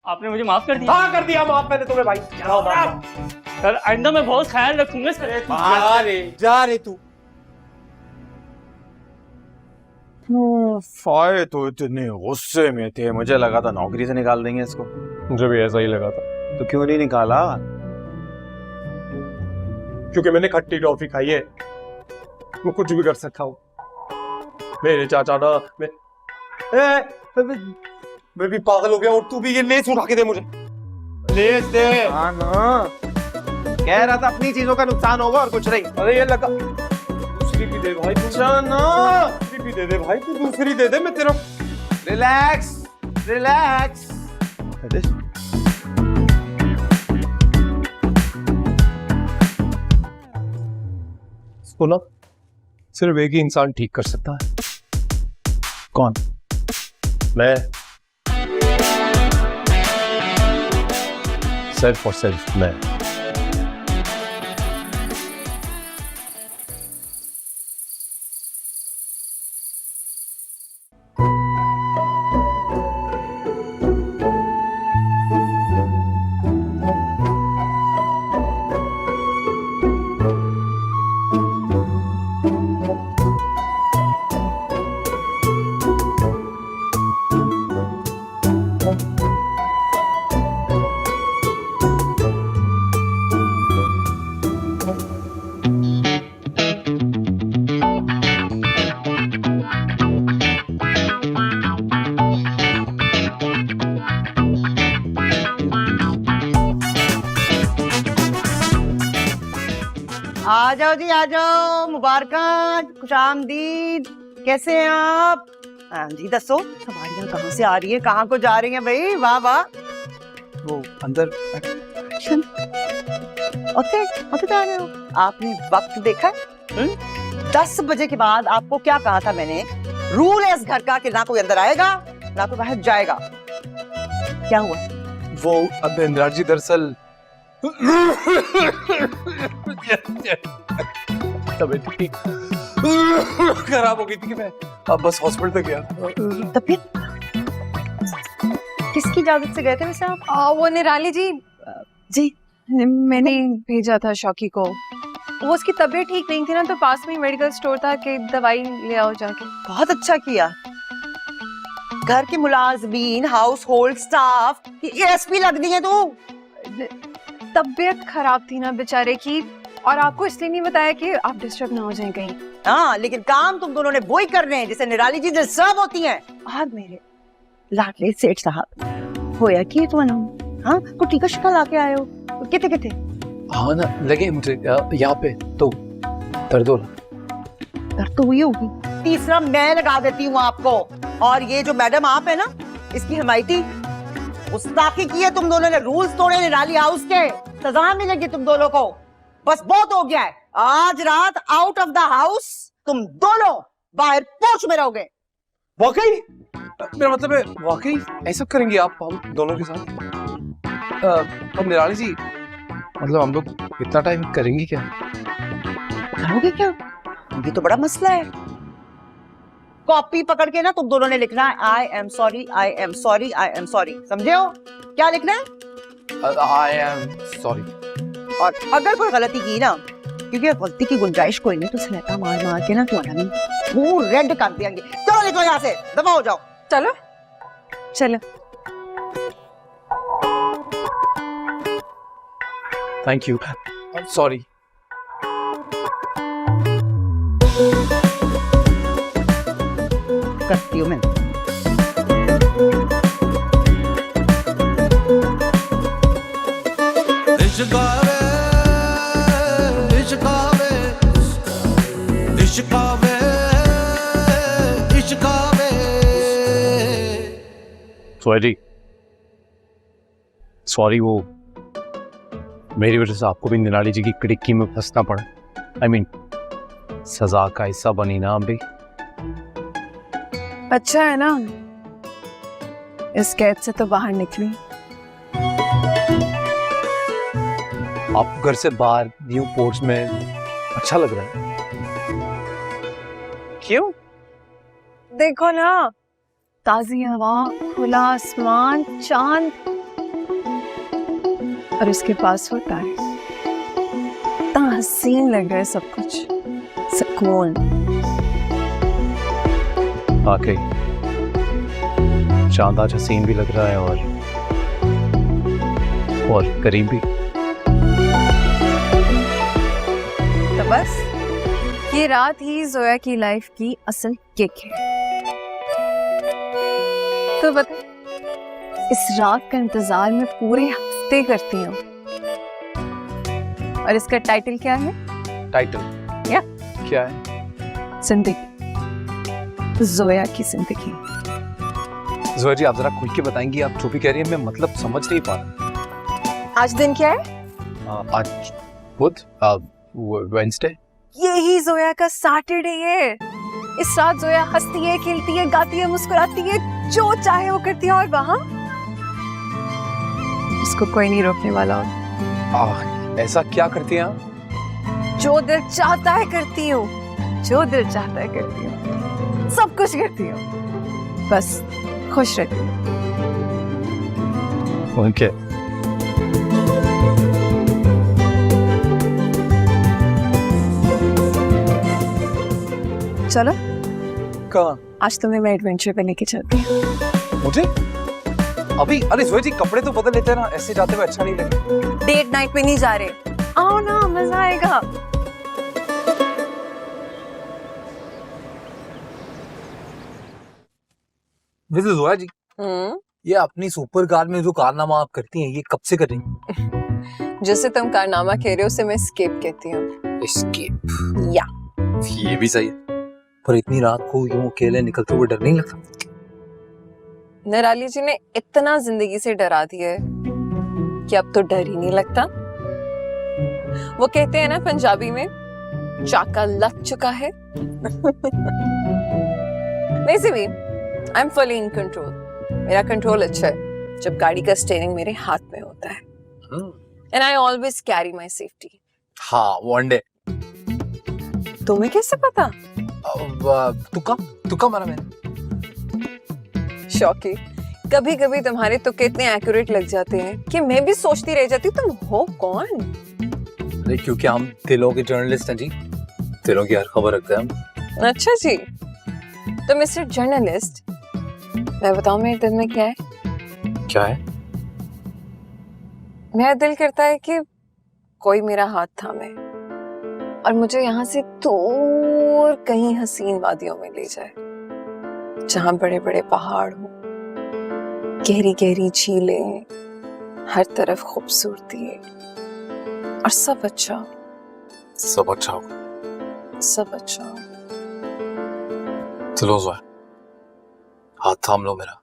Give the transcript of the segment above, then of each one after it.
आपने मुझे माफ कर दिया। हाँ कर दिया माफ मैंने तुम्हें भाई। सर आइंदा मैं बहुत ख्याल रखूंगा सर। जा रे तू। फाय तो इतने गुस्से में थे, मुझे लगा था नौकरी से निकाल देंगे इसको। मुझे भी ऐसा ही लगा था। तो क्यों नहीं निकाला? क्योंकि मैंने खट्टी टॉफी खाई है, मैं कुछ भी कर सकता हूँ। मेरे चाचा ना मैं भी पागल हो गया और तू भी ये लेस उठा के दे मुझे। लेस दे। हाँ ना, कह रहा था अपनी चीजों का नुकसान होगा और कुछ नहीं। अरे ये लगा। दूसरी भी दे भाई, दूसरी भी दे दे भाई, तू दूसरी दे दे, मैं तेरा। Relax relax. सुना, सिर्फ एक ही इंसान ठीक कर सकता है। कौन? मैं। सेल्फ और सेल्फ मैं। आ जाओ जी, आ जाओ। मुबारकां, खुशामदीद। कैसे हैं आप? हाँ जी, दसो सवारियां कहाँ से आ रही है, कहाँ को जा रही हैं भाई? वाह वाह। वो अंदर। ओके ओके, जा रहे हो? आपने वक्त देखा है? 10 बजे के बाद आपको क्या कहा था मैंने? रूल है इस घर का कि ना कोई अंदर आएगा ना कोई बाहर जाएगा। क्या हुआ? वो अब इंदिरा जी दरअसल तबीयत इतनी खराब हो गई थी कि मैं अब बस हॉस्पिटल तक गया। तबीयत किसकी इजाजत से गए थे वैसे आप? वो निराली जी। जी मैंने भेजा था शौकी को। वो उसकी तबीयत ठीक नहीं थी ना, तो पास में मेडिकल स्टोर था कि दवाई ले आओ जाके। बहुत अच्छा किया। घर के मुलाजमीन, हाउस होल्ड स्टाफ, एएसपी लगनी है तू। तबीयत खराब थी ना बेचारे की, और आपको इसलिए नहीं बताया कि आप डिस्टर्ब ना हो जाएं कहीं। हाँ, लेकिन काम तुम दोनों ने वो ही कर रहे हैं जिसे निराली जी डिस्टर्ब होती हैं। और मेरे लाडले सेठ साहब, होया कि तुम हाँ को टीका शिका लाके आए हो? किथे किथे? हाँ ना, लगे मुझे यहाँ पे तो दर्द हो रहा। दर्द तो हुई होगी। तीसरा मैं लगा देती हूँ आपको। और ये जो मैडम आप है ना, इसकी हिमायती गुस्ताखी की है तुम दोनों ने, रूल्स तोड़े निराली हाउस के, सजा मिलेगी तुम दोनों को। बस बहुत हो गया है। आज रात आउट ऑफ द हाउस तुम दोनों बाहर पोछ में रहोगे। वाकई? मेरा मतलब है वाकई ऐसा करेंगे आप हम दोनों के साथ? अब निराली जी, मतलब हम लोग इतना टाइम करेंगे क्या? करोगे क्या? ये तो बड़ा मसला है। कॉपी पकड़ के ना तुम दोनों ने लिखना है I am sorry, I am sorry, I am sorry. समझे हो? क्या लिखना है? I am sorry. और अगर कोई गलती की ना, क्योंकि गलती की गुंजाइश कोई नहीं, तो सलेटा मार मार के ना तुम्हारा मुंह रेड कर देंगे। चलो निकलो यहाँ से, दफा हो जाओ। चलो चलो। Thank you, sorry. करती हूँ मैं। सॉरी, वो मेरी वजह से आपको भी निराली जी की कड़िक्की में फंसना पड़ा। I mean, सजा का हिस्सा बनी ना अभी। अच्छा है ना, इस कैद से तो बाहर निकली। आप घर से बाहर न्यू पोर्ट्स में अच्छा लग रहा है। क्यों? देखो ना, ताजी हवा, खुला आसमान, चांद, और उसके पास वो तारीफ। इतना हसीन लग रहा है सब कुछ, सुकून। वाकई चांद आज हसीन भी लग रहा है और करीब भी। तो बस ये रात ही जोया की लाइफ की असल किक है। तो बता, इस रात का इंतजार मैं पूरे हफ्ते करती हूँ। और इसका टाइटल क्या है? टाइटल या क्या है? जिंदगी, जोया की जिंदगी। जोया जी, आप जरा खुल के बताएंगी, आप जो भी कह रही हैं मैं मतलब समझ नहीं पा रहा। आज दिन क्या है? आज बुध, वेडनेसडे। यही जोया का सैटरडे है। इस रात जोया हंसती है, खेलती है, गाती है, मुस्कुराती है, जो चाहे वो करती है, और वहां उसको कोई नहीं रोकने वाला हो। ऐसा क्या करती हैं आप? जो दिल चाहता है करती हूँ, जो दिल चाहता है करती हूँ, सब कुछ करती हूँ, बस खुश रहती हूँ। ओके। चलो कहाँ? आज तुम्हें मैं एडवेंचर पे लेके चलती हूँ। मुझे अभी? अरे जोया जी, कपड़े तो बदल लेते हैं ना, ऐसे जाते हुए अच्छा नहीं लगता। डेट नाइट पे नहीं जा रहे, आओ ना, मजा आएगा। वैसे जोया जी, ये अपनी सुपर कार में जो कारनामा आप करती हैं, ये कब से कर रही हैं? जैसे तुम कारनामा कह रहे हो उसे मैं एस्केप कहती हूँ। एस्केप? या ये भी सही है, पर इतनी रात को यूं अकेले निकलते हुए डर नहीं लगता? निराली जी ने इतना जिंदगी से डरा दिया है कि अब तो डर ही नहीं लगता। वो कहते हैं ना पंजाबी में, चाका लग चुका है। वैसे भी I am fully in control. मेरा कंट्रोल अच्छा है जब गाड़ी का स्टीयरिंग मेरे हाथ में होता है। And I always carry my safety. हाँ, वन डे। तुम्हें कैसे पता? तुक्का मारा मैंने। शौकी, कभी कभी तुम्हारे तुक्के इतने एक्यूरेट लग जाते हैं कि मैं भी सोचती रह जाती हूँ तुम हो कौन। अरे क्योंकि हम दिलों के जर्नलिस्ट हैं जी, दिलों की हर खबर रखते हैं हम। अच्छा जी, तो मिस्टर जर्नलिस्ट, मैं बताऊं मेरे दिल में क्या है? क्या है? मेरा दिल करता है कि कोई मेरा हाथ थामे और मुझे यहाँ से दूर कहीं हसीन वादियों में ले जाए, जहां बड़े बड़े पहाड़ हो, गहरी गहरी झीलें, हर तरफ खूबसूरती है और सब अच्छा हो। सब अच्छा होगा। सब अच्छा हो। चलो जोया, हाथ थाम लो मेरा,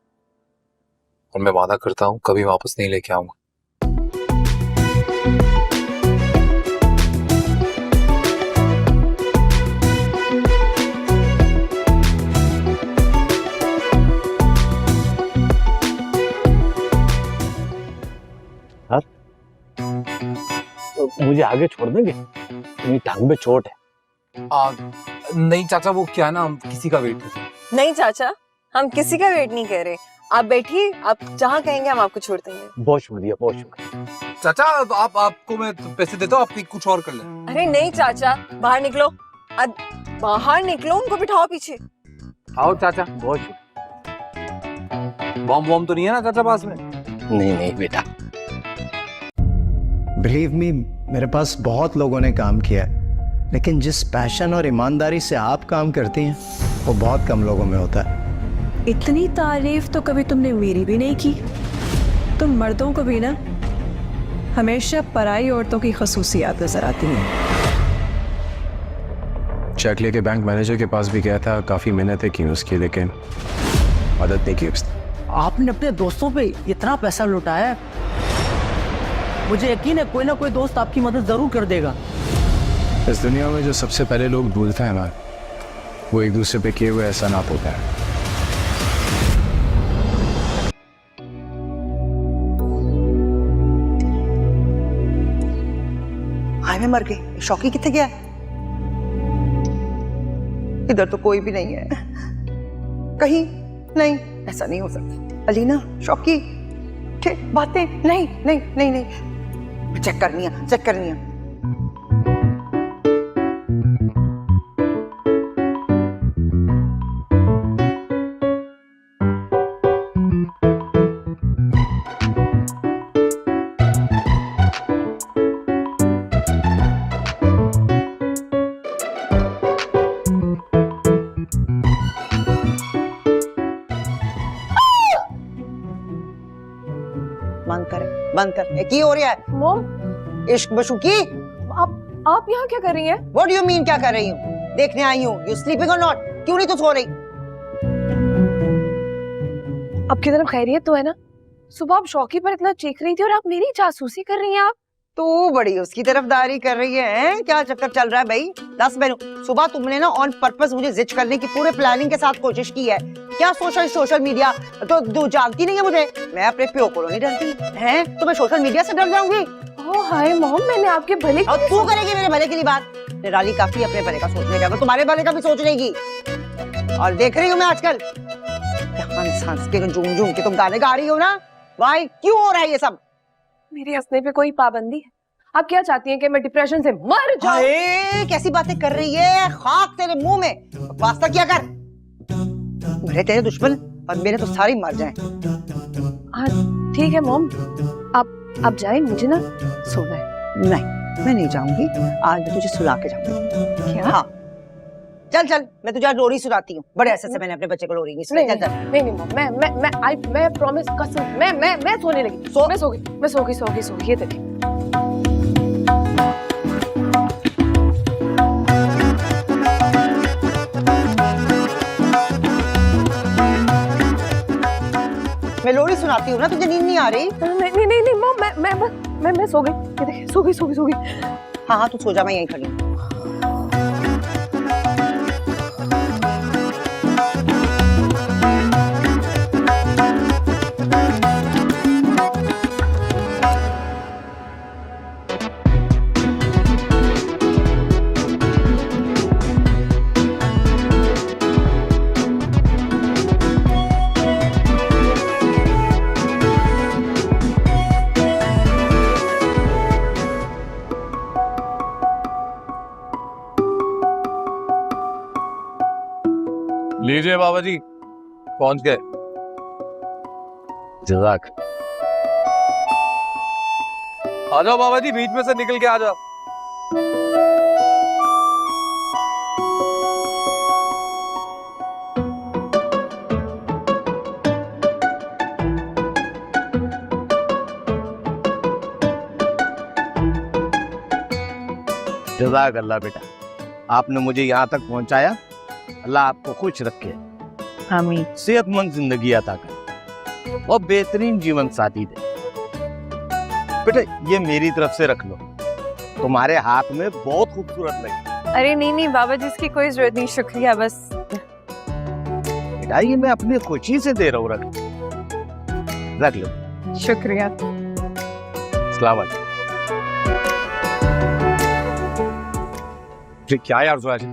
और मैं वादा करता हूँ कभी वापस नहीं लेके आऊंगा। तो मुझे आगे छोड़ देंगे? मेरी टांग में चोट है। नहीं चाचा, वो क्या है ना, हम किसी का वेट कर रहे हैं। नहीं चाचा, हम किसी का वेट नहीं कर रहे। आप बैठिए, आप जहाँ कहेंगे हम आपको छोड़ देंगे। बहुत शुक्रिया, बहुत शुक्रिया। चाचा, आपको मैं पैसे देता हूँ, आप कुछ और कर ले। अरे नहीं चाचा, बाहर निकलो, बाहर निकलो, उनको बिठाओ पीछे। आओ चाचा। बहुत शुक्रिया। बॉम्ब तो नहीं है ना चाचा पास में? नहीं नहीं बेटा। बिलीव मी, मेरे पास बहुत लोगों ने काम किया है, लेकिन जिस पैशन और ईमानदारी से आप काम करती हैं वो बहुत कम लोगों में होता है। इतनी तारीफ तो कभी तुमने मेरी भी नहीं की। तुम मर्दों को भी ना हमेशा पराई औरतों की खसूसियात नजर आती हैं। चेक लेके बैंक मैनेजर के पास भी गया था, काफी मेहनतें की उसकी, लेकिन मदद नहीं की उसने। आपने अपने दोस्तों पे इतना पैसा लुटाया है, मुझे यकीन है कोई ना कोई दोस्त आपकी मदद जरूर कर देगा। इस दुनिया में जो सबसे पहले लोग भूलते हैं ना, वो एक दूसरे पे किए हुए एहसानात होता है। हाय मैं मर गई। शौकी कितने गया? इधर तो कोई भी नहीं है कहीं। नहीं, ऐसा नहीं हो सकता। अलीना, शौकी, बातें नहीं नहीं नहीं नहीं। चेक करनी है, चेक करनी है। बंद कर, बंद कर। ये की हो रहा है? मॉम, इश्क बशुकी। आप यहाँ क्या कर रही हैं? What do you mean क्या कर रही हूँ? देखने आई हूँ। You sleeping or not? क्यों नहीं तो सो रही? आपकी तरफ खैरियत तो है ना? सुबह आप शौकी पर इतना चीख रही थी और आप मेरी जासूसी कर रही हैं। आप तू बड़ी उसकी तरफदारी कर रही है। क्या चक्कर चल रहा है भाई? 10 बहनों, सुबह तुमने ना ऑन पर्पस मुझे जिच करने की पूरे प्लानिंग के साथ कोशिश की है। क्या सोशल मीडिया तो जानती नहीं है मुझे। मैं अपने प्यो को नहीं डरती है, तो मैं सोशल मीडिया से डर जाऊंगी? ओह हाय मॉम, मैंने आपके भले और तू करेगी मेरे भले के लिए बात? निराली काफी अपने भले का सोचने का, तुम्हारे भले का भी सोच लेगी। और देख रही हूँ मैं आजकल हंस हंस के झूम के तुम गाने गा रही हो ना। भाई क्यों हो रहा है ये सब? मेरे हंसने पे कोई पाबंदी है? आप क्या चाहती हैं कि मैं डिप्रेशन से मर जाऊं? हाय, कैसी बातें कर रही है? खाक तेरे मुंह में। वास्ता क्या कर, मेरे तेरे दुश्मन और मेरे तो सारे मर जाएं। हाँ ठीक है मॉम, आप जाएं, मुझे ना सोना है। नहीं, मैं नहीं जाऊंगी। आज मैं तुझे सुला के जाऊंगी। क्या? हाँ चल चल, मैं तुझे आज लोरी सुनाती हूँ। बड़े ऐसे से मैंने अपने बच्चे को लोरी नहीं सुनाई। चल चल। नहीं मॉम, मैं प्रॉमिस कसम, मैं सोने लगी। मैं सो गई। ये देखिए। मैं लोरी सुनाती हूँ ना, तुझे नींद नहीं आ रही? नहीं मॉम, मैं सो गई। ये देखिए, सो गई। हाँ हाँ, तू सो जा, मैं यहीं खड़ी हूँ। लीजिए बाबा जी, पहुंच गए। जज़ाक। आ जाओ बाबा जी, बीच में से निकल के आ जाओ। जज़ाक अल्लाह बेटा, आपने मुझे यहाँ तक पहुँचाया। अल्लाह आपको खुश रखे, आमीन। सेहतमंद जिंदगी अता करे और बेहतरीन जीवन साथी दे। बेटा ये मेरी तरफ से रख लो, तुम्हारे हाथ में बहुत खूबसूरत लगी। अरे नहीं बाबा जी, इसकी कोई जरूरत नहीं, शुक्रिया। बस बेटा ये मैं अपनी खुशी से दे रहा हूँ, रख लो। शुक्रिया। अस्सलाम वालेकुम। क्या यार जोया जी,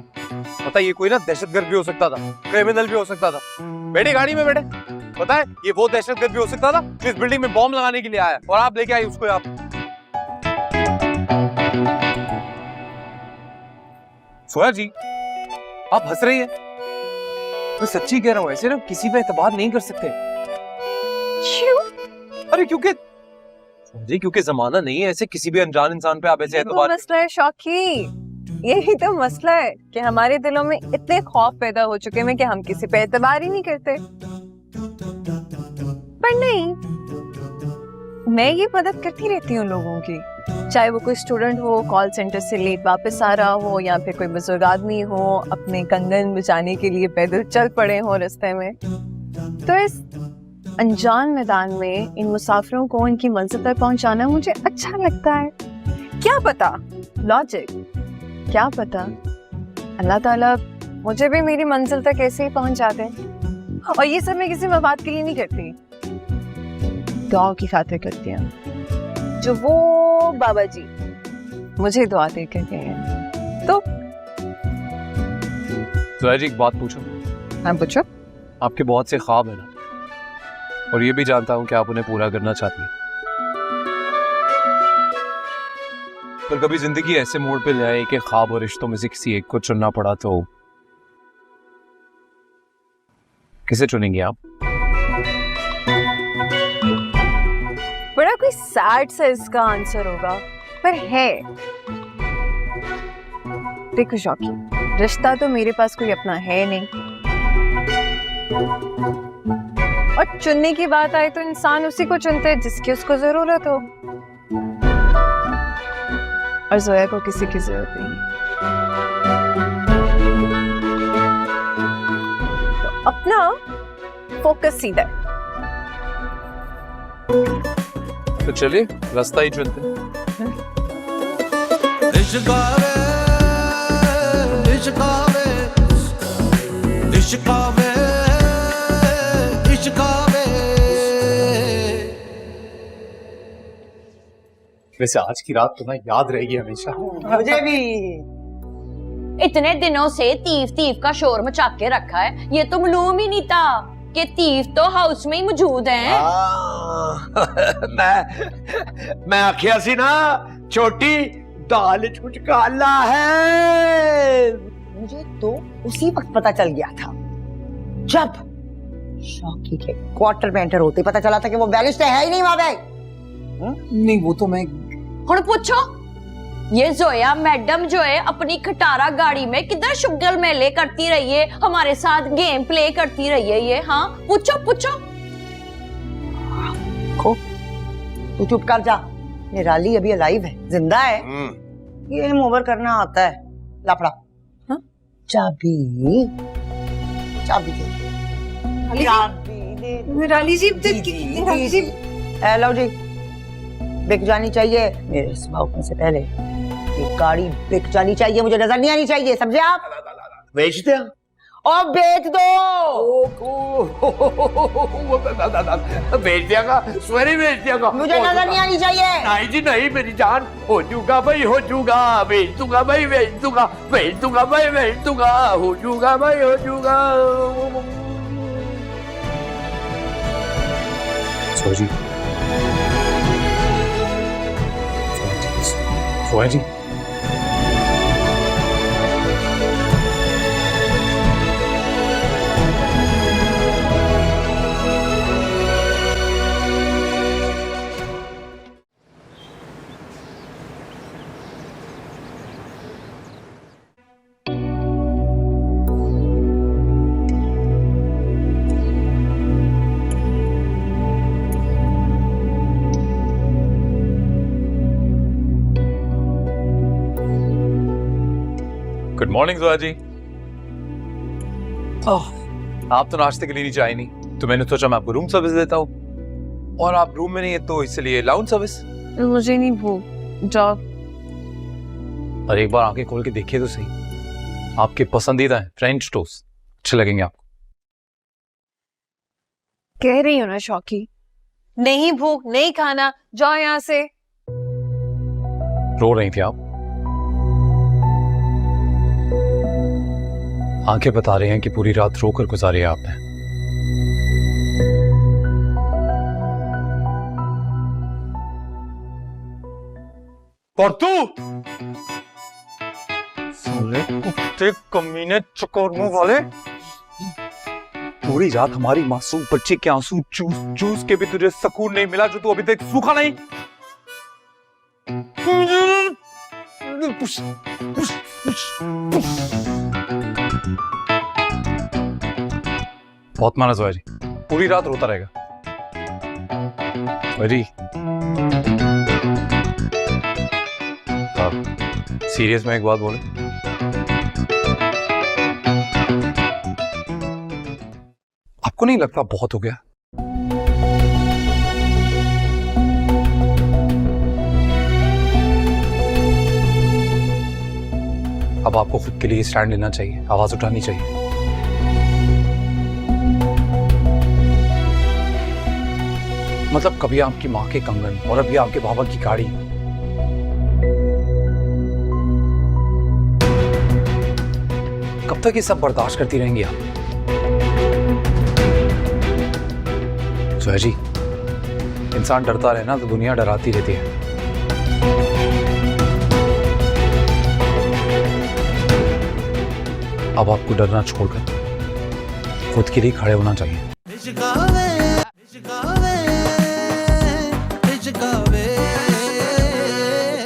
पता है ये कोई ना दहशतगर्द भी हो सकता था, क्रिमिनल भी हो सकता था। बैठे गाड़ी में बैठे, पता है ये वो दहशतगर्द भी हो सकता था जो इस बिल्डिंग में बॉम्ब लगाने के लिए आया, और आप लेके आई उसको। आप सोया जी, आप हंस रही हैं? मैं सच्ची कह रहा हूँ, ऐसे ना किसी पे एतबार नहीं कर सकते। क्यों? अरे क्योंकि जमाना नहीं है ऐसे किसी भी अनजान इंसान पे आप ऐसे एतबार। मसला है शौकी, यही तो मसला है कि हमारे दिलों में इतने खौफ पैदा हो चुके हैं कि हम किसी पे एतबार ही नहीं करते। पर नहीं, मैं ये मदद करती रहती हूँ लोगों की, चाहे वो कोई स्टूडेंट हो, कॉल सेंटर से लेट वापस आ रहा हो, या फिर कोई बुजुर्ग आदमी हो अपने कंगन बचाने के लिए पैदल चल पड़े हो रास्ते में। तो इस अनजान मैदान में इन मुसाफिरों को इनकी मंजिल पर पहुंचाना मुझे अच्छा लगता है। क्या पता लॉजिक, क्या पता अल्लाह ताला मुझे भी मेरी मंजिल तक ऐसे ही पहुंचा दे। और ये सब मैं किसी मफाद के लिए नहीं करती, दुआ की खातिर करती हूँ, जो वो बाबा जी मुझे दुआ दे कर गए हैं। तो जोया जी एक बात पूछूं? हाँ पूछो। आपके बहुत से ख्वाब है ना, और ये भी जानता हूँ कि आप उन्हें पूरा करना चाहती हैं। पर कभी जिंदगी ऐसे मोड़ पे ले आई कि ख्वाब और रिश्तों में से किसी एक को चुनना पड़ा तो किसे चुनेंगे आप? बड़ा कोई सैड सा इसका आंसर होगा, पर है। देखो शौकी, रिश्ता तो मेरे पास कोई अपना है नहीं, और चुनने की बात आए तो इंसान उसी को चुनता है जिसकी उसको जरूरत हो, और जोया को किसी की जरूरत नहीं। तो अपना फोकस सीधा है। तो चलिए रास्ता ही चुनते हैं। वैसे आज की रात तो ना याद रहेगी हमेशा। मुझे भी। इतने दिनों से तीफ तीफ का शोर मचा के रखा है, ये तो मालूम ही नहीं था कि तीफ तो हाउस में ही मौजूद हैं। मैं आखिया सी ना, छोटी दाल छुटकाला है। मुझे तो उसी वक्त पता चल गया था जब शौकी के क्वार्टर में एंटर होते पता चला था कि वो बैरिस्टर है ही नहीं वहां पे। नहीं वो तो मैं हुण पूछो, ये जोया मैडम जो है अपनी खटारा गाड़ी में किधर शुगल मेले करती रही है, हमारे साथ गेम प्ले करती रही है ये। हाँ पूछो पूछो। तू चुप कर जा, निराली अभी अलाइव है, जिंदा है। गेम ओवर करना आता है। लापड़ा चाबी चाबी दे, चाबी दे। निराली जी, निराली जी, हेलो जी, बिक जानी चाहिए मेरे स्वभाव से पहले। ये गाड़ी बिक जानी चाहिए, मुझे नजर नहीं आनी चाहिए, समझे आप? बेच दिया और बेच दो। बेच दिया, सवेरे बेच दिया। मुझे नजर नहीं आनी चाहिए। नहीं जी नहीं, मेरी जान, हो जूगा भाई, हो जूगा, बेच दूंगा भाई, बेच दूंगा, बेच दूंगा भाई, बेच दूंगा, हो जूगा भाई, हो जूगा। सोजी, सोया जी, गुड मॉर्निंग जोया जी। आप तो नाश्ते के लिए नीचे आए नहीं, तो मैंने सोचा मैं आपको रूम सर्विस देता हूँ, और आप रूम में नहीं है तो इसलिए लाउंज सर्विस। मुझे नहीं भूख, जाओ। और एक बार आंखें खोल के देखिए तो सही, आपके पसंदीदा है फ्रेंच टोस्ट, अच्छे लगेंगे आपको। कह रही हो ना शौकी, नहीं भूख नहीं खाना, जाओ यहाँ से। रो रही थी आप? आंखें बता रही हैं कि पूरी रात रोकर गुजारी है आपने। और तू साले कुत्ते कमीने चकोर वाले, पूरी रात हमारी मासूम बच्ची के आंसू चूस चूस के भी तुझे सुकून नहीं मिला, जो तू अभी तक सूखा नहीं। बहुत माना जोया जी, पूरी रात रोता रहेगा। जी सीरियस में एक बात बोले, आपको नहीं लगता बहुत हो गया? अब आपको खुद के लिए स्टैंड लेना चाहिए, आवाज उठानी चाहिए। मतलब कभी आपकी माँ के कंगन और अभी आपके बाबा की गाड़ी। कब तक ये सब बर्दाश्त करती रहेंगी आप? जोया जी, इंसान डरता रहे ना तो दुनिया डराती रहती है। अब आपको डरना छोड़कर खुद के लिए खड़े होना चाहिए।